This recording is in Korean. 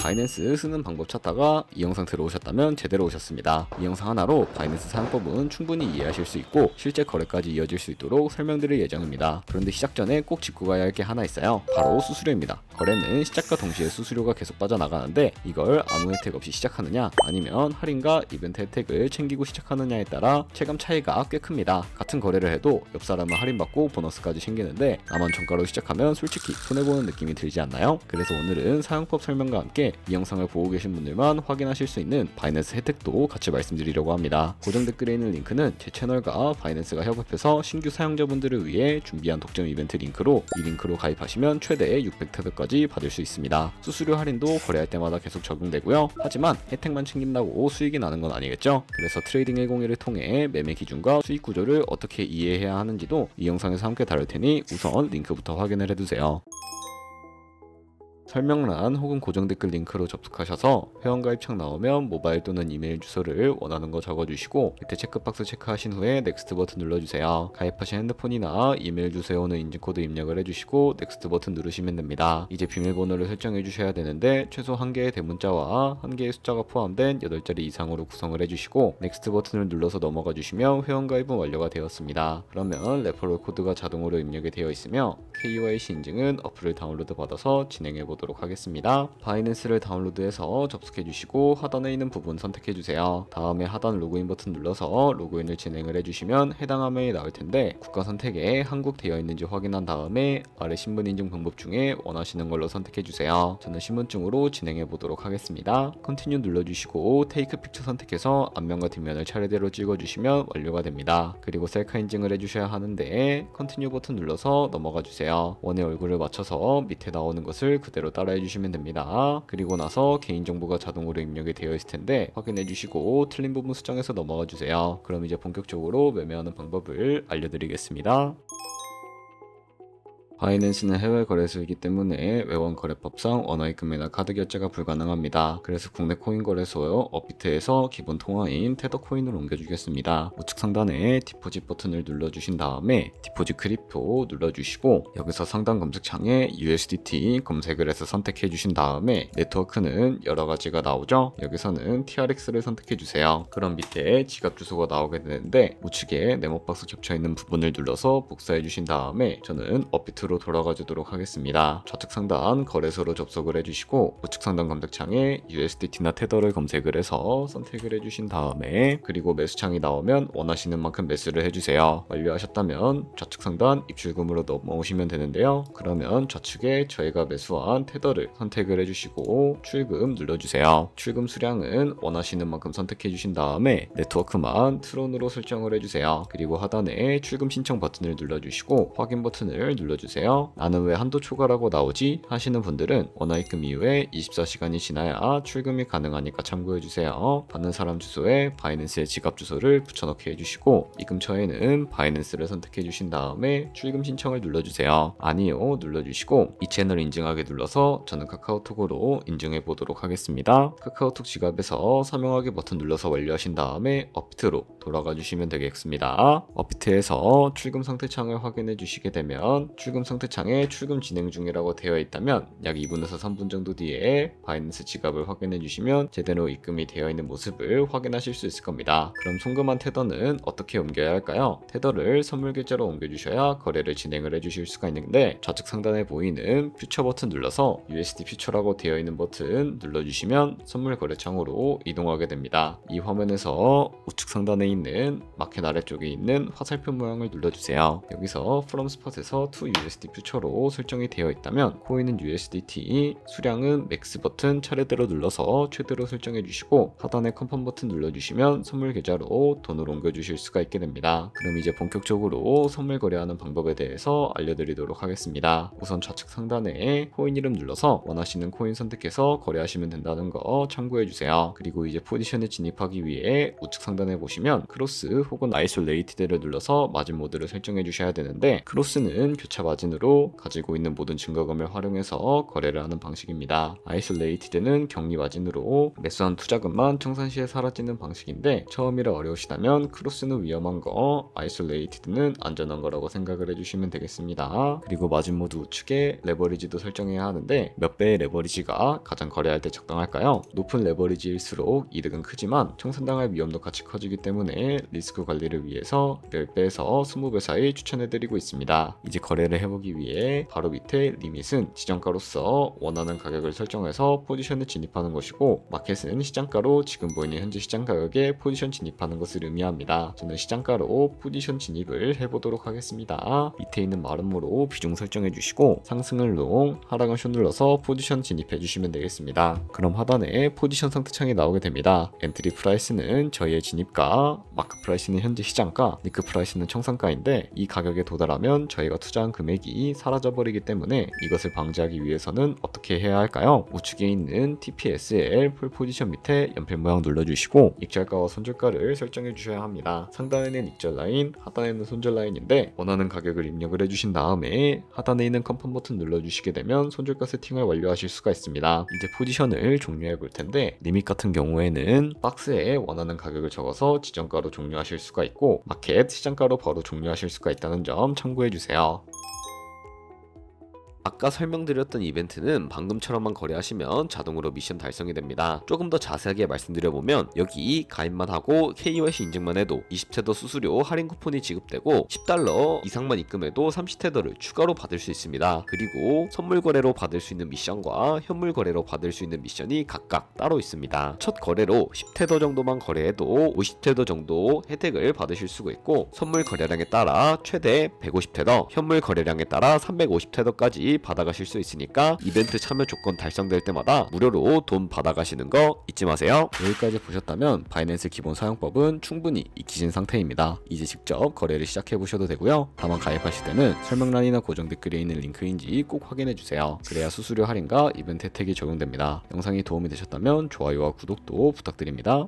바이낸스 쓰는 방법 찾다가 이 영상 들어오셨다면 제대로 오셨습니다. 이 영상 하나로 바이낸스 사용법은 충분히 이해하실 수 있고 실제 거래까지 이어질 수 있도록 설명드릴 예정입니다. 그런데 시작 전에 꼭 짚고 가야 할 게 하나 있어요. 바로 수수료입니다. 거래는 시작과 동시에 수수료가 계속 빠져나가는데 이걸 아무 혜택 없이 시작하느냐 아니면 할인과 이벤트 혜택을 챙기고 시작하느냐에 따라 체감 차이가 꽤 큽니다. 같은 거래를 해도 옆 사람은 할인받고 보너스까지 챙기는데 나만 정가로 시작하면 솔직히 손해보는 느낌이 들지 않나요? 그래서 오늘은 사용법 설명과 함께 이 영상을 보고 계신 분들만 확인하실 수 있는 바이낸스 혜택도 같이 말씀드리려고 합니다. 고정 댓글에 있는 링크는 제 채널과 바이낸스가 협업해서 신규 사용자분들을 위해 준비한 독점 이벤트 링크로 이 링크로 가입하시면 최대 600태도까지 받을 수 있습니다. 수수료 할인도 거래할 때마다 계속 적용되고요. 하지만 혜택만 챙긴다고 수익이 나는 건 아니겠죠? 그래서 트레이딩 101을 통해 매매 기준과 수익 구조를 어떻게 이해해야 하는지도 이 영상에서 함께 다룰 테니 우선 링크부터 확인을 해두세요. 설명란 혹은 고정 댓글 링크로 접속하셔서 회원가입창 나오면 모바일 또는 이메일 주소를 원하는 거 적어주시고 밑에 체크박스 체크하신 후에 넥스트 버튼 눌러주세요. 가입하신 핸드폰이나 이메일 주소에 오는 인증코드 입력을 해주시고 넥스트 버튼 누르시면 됩니다. 이제 비밀번호를 설정해 주셔야 되는데 최소 1개의 대문자와 1개의 숫자가 포함된 8자리 이상으로 구성을 해주시고 넥스트 버튼을 눌러서 넘어가 주시면 회원가입은 완료가 되었습니다. 그러면 레퍼럴 코드가 자동으로 입력이 되어 있으며 KYC 인증은 어플을 다운로드 받아서 진행해 보도록 하겠습니다. 바이낸스를 다운로드해서 접속해 주시고 하단에 있는 부분 선택해 주세요. 다음에 하단 로그인 버튼 눌러서 로그인을 진행을 해주시면 해당 화면이 나올 텐데 국가 선택에 한국 되어 있는지 확인한 다음에 아래 신분 인증 방법 중에 원하시는 걸로 선택해 주세요. 저는 신분증으로 진행해 보도록 하겠습니다. 컨티뉴 눌러주시고 테이크 픽처 선택해서 앞면과 뒷면을 차례대로 찍어주시면 완료가 됩니다. 그리고 셀카 인증을 해주셔야 하는데 컨티뉴 버튼 눌러서 넘어가 주세요. 원의 얼굴을 맞춰서 밑에 나오는 것을 그대로 따라해 주시면 됩니다. 그리고 나서 개인정보가 자동으로 입력이 되어 있을 텐데 확인해 주시고 틀린 부분 수정해서 넘어가 주세요. 그럼 이제 본격적으로 매매하는 방법을 알려드리겠습니다. 바이낸스는 해외 거래소이기 때문에 외원 거래법상 원화입금이나 카드 결제가 불가능합니다. 그래서 국내 코인 거래소 업비트에서 기본 통화인 테더 코인을 옮겨주겠습니다. 우측 상단에 디포짓 버튼을 눌러주신 다음에 디포짓 크립토 눌러주시고 여기서 상단 검색창에 USDT 검색을 해서 선택해 주신 다음에 네트워크는 여러 가지가 나오죠. 여기서는 TRX를 선택해 주세요. 그럼 밑에 지갑 주소가 나오게 되는데 우측에 네모박스 겹쳐 있는 부분을 눌러서 복사해 주신 다음에 저는 업비트 로 돌아가 주도록 하겠습니다. 좌측 상단 거래소로 접속을 해주시고 우측 상단 검색창에 USDT나 테더를 검색을 해서 선택을 해주신 다음에 그리고 매수창이 나오면 원하시는 만큼 매수를 해주세요. 완료하셨다면 좌측 상단 입출금으로 넘어오시면 되는데요. 그러면 좌측에 저희가 매수한 테더를 선택을 해주시고 출금 눌러주세요. 출금 수량은 원하시는 만큼 선택해 주신 다음에 네트워크만 트론으로 설정을 해주세요. 그리고 하단에 출금 신청 버튼을 눌러주시고 확인 버튼을 눌러주세요. 나는 왜 한도 초과라고 나오지? 하시는 분들은 원화입금 이후에 24시간이 지나야 출금이 가능하니까 참고해주세요. 받는 사람 주소에 바이낸스의 지갑 주소를 붙여넣기 해주시고 입금처에는 바이낸스를 선택해주신 다음에 출금 신청을 눌러주세요. 아니요 눌러주시고 이 채널 인증하게 눌러서 저는 카카오톡으로 인증해 보도록 하겠습니다. 카카오톡 지갑에서 서명하기 버튼 눌러서 완료하신 다음에 업비트로 돌아가 주시면 되겠습니다. 업비트에서 출금 상태 창을 확인해 주시게 되면 출금 상태 창에 출금 진행 중이라고 되어 있다면 약 2분에서 3분 정도 뒤에 바이낸스 지갑을 확인해 주시면 제대로 입금이 되어 있는 모습을 확인하실 수 있을 겁니다. 그럼 송금한 테더는 어떻게 옮겨야 할까요? 테더를 선물 계좌로 옮겨 주셔야 거래를 진행을 해 주실 수가 있는데 좌측 상단에 보이는 퓨처 버튼 눌러서 USD 퓨처라고 되어 있는 버튼 눌러주시면 선물 거래창으로 이동하게 됩니다. 이 화면에서 우측 상단에 있는 마켓 아래쪽에 있는 화살표 모양을 눌러주세요. 여기서 from spot에서 to USD 퓨처로 설정이 되어 있다면 코인은 USDT, 수량은 맥스 버튼 차례대로 눌러서 최대로 설정해 주시고 하단에 컨펌 버튼 눌러주시면 선물 계좌로 돈을 옮겨 주실 수가 있게 됩니다. 그럼 이제 본격적으로 선물 거래하는 방법에 대해서 알려드리도록 하겠습니다. 우선 좌측 상단에 코인 이름 눌러서 원하시는 코인 선택해서 거래하시면 된다는 거 참고해 주세요. 그리고 이제 포지션에 진입하기 위해 우측 상단에 보시면 크로스 혹은 아이솔레이티드를 눌러서 마진 모드를 설정해 주셔야 되는데 크로스는 교차 마진 마진으로 가지고 있는 모든 증거금을 활용해서 거래를 하는 방식입니다. 아이솔레이티드는 격리 마진으로 매수한 투자금만 청산 시에 사라지는 방식인데 처음이라 어려우시다면 크로스는 위험한 거, 아이솔레이티드는 안전한 거라고 생각을 해주시면 되겠습니다. 그리고 마진 모드 우측에 레버리지도 설정해야 하는데 몇 배의 레버리지가 가장 거래할 때 적당할까요? 높은 레버리지일수록 이득은 크지만 청산당할 위험도 같이 커지기 때문에 리스크 관리를 위해서 10배에서 20배 사이 추천해드리고 있습니다. 이제 거래를 해보기 위해 바로 밑에 리밋은 지정가로서 원하는 가격을 설정해서 포지션에 진입하는 것이고, 마켓은 시장가로 지금 보이는 현재 시장 가격에 포지션 진입하는 것을 의미합니다. 저는 시장가로 포지션 진입을 해보도록 하겠습니다. 밑에 있는 마름모로 비중 설정해 주시고 상승을 롱, 하락은 숏 눌러서 포지션 진입해 주시면 되겠습니다. 그럼 하단에 포지션 상태창이 나오게 됩니다. 엔트리 프라이스는 저희의 진입가, 마크 프라이스는 현재 시장가, 니크 프라이스는 청산가인데 이 가격에 도달하면 저희가 투자한 금액이 사라져버리기 때문에 이것을 방지하기 위해서는 어떻게 해야 할까요? 우측에 있는 TPSL 풀 포지션 밑에 연필 모양 눌러주시고 익절가와 손절가를 설정해 주셔야 합니다. 상단에는 익절 라인, 하단에는 손절 라인인데 원하는 가격을 입력을 해주신 다음에 하단에 있는 컨펌 버튼 눌러주시게 되면 손절가 세팅을 완료하실 수가 있습니다. 이제 포지션을 종료해 볼 텐데 리밋 같은 경우에는 박스에 원하는 가격을 적어서 지정가로 종료하실 수가 있고 마켓 시장가로 바로 종료하실 수가 있다는 점 참고해 주세요. 아까 설명드렸던 이벤트는 방금처럼만 거래하시면 자동으로 미션 달성이 됩니다. 조금 더 자세하게 말씀드려보면 여기 가입만 하고 KYC 인증만 해도 20테더 수수료 할인 쿠폰이 지급되고 10달러 이상만 입금해도 30테더를 추가로 받을 수 있습니다. 그리고 선물 거래로 받을 수 있는 미션과 현물 거래로 받을 수 있는 미션이 각각 따로 있습니다. 첫 거래로 10테더 정도만 거래해도 50테더 정도 혜택을 받으실 수가 있고, 선물 거래량에 따라 최대 150테더, 현물 거래량에 따라 350테더까지 받아가실 수 있으니까 이벤트 참여 조건 달성될 때마다 무료로 돈 받아가시는 거 잊지 마세요. 여기까지 보셨다면 바이낸스 기본 사용법은 충분히 익히신 상태입니다. 이제 직접 거래를 시작해 보셔도 되고요. 다만 가입하실 때는 설명란이나 고정 댓글에 있는 링크인지 꼭 확인해 주세요. 그래야 수수료 할인과 이벤트 혜택이 적용됩니다. 영상이 도움이 되셨다면 좋아요와 구독도 부탁드립니다.